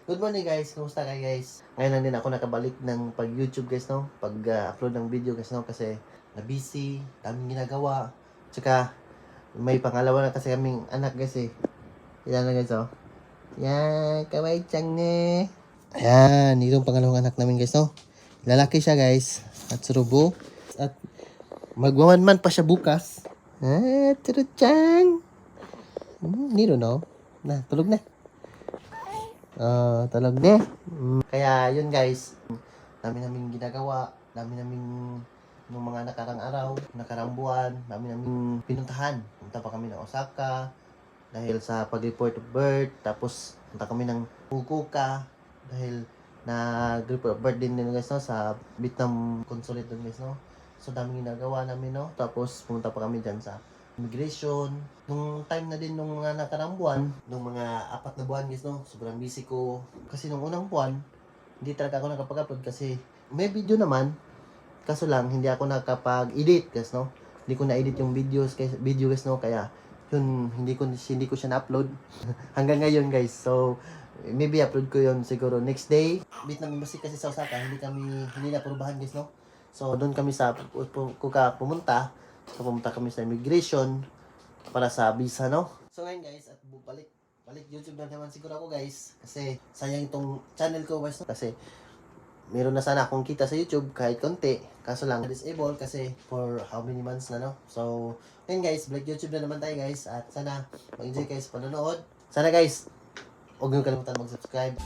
Good morning guys, kumusta kayo guys? Ngayon lang din ako nakabalik ng pag-YouTube guys, no? Pag-upload ng video guys, no? Kasi na-busy, daming ginagawa. Tsaka may pangalawa na kasi kaming anak guys eh. Yan na guys, oh. Yan, kaway-chan eh. Ayan, itong pangalawang anak namin guys, no? Lalaki siya guys. At surubo. At magwawan man pa siya bukas. Ah, Turo-chan. Niro no? Na, tulog na. Talog na. Kaya yun guys, dami namin ginagawa, dami namin nung mga nakarang araw, nakarang buwan, dami namin pinuntahan. Punta pa kami ng Osaka dahil sa pag-report of birth, tapos punta kami ng Fukuoka dahil nag-report of birth din guys, no, sa Vietnam consulate dun guys, no. So daming ginagawa namin, no. Tapos pumunta pa kami dyan sa immigration. Nung time na din nung mga nakarang buwan, nung mga 4 na buwan guys, no, sobrang busy ko. Kasi nung unang buwan, hindi talaga ako nakapag-upload kasi may video naman. Kaso lang, hindi ako nakapag-edit guys, no. Hindi ko na-edit yung video guys, no. Kaya, yun, hindi ko siya na-upload. Hanggang ngayon guys. So, maybe upload ko yun siguro next day. Vietnam Embassy kasi sa Osaka, hindi na aprobahan guys, no. So, doon kami sa pumunta. So, pumunta kami sa immigration para sa visa, no? So, ngayon guys, at balik YouTube na naman siguro ako guys. Kasi, sayang itong channel ko guys, no? Kasi, meron na sana akong kita sa YouTube kahit konti. Kaso lang, disable kasi for how many months na, no? So, ngayon guys, balik YouTube na naman tayo guys. At sana, mag-enjoy guys panonood. Sana guys, huwag niyo kalimutan mag-subscribe.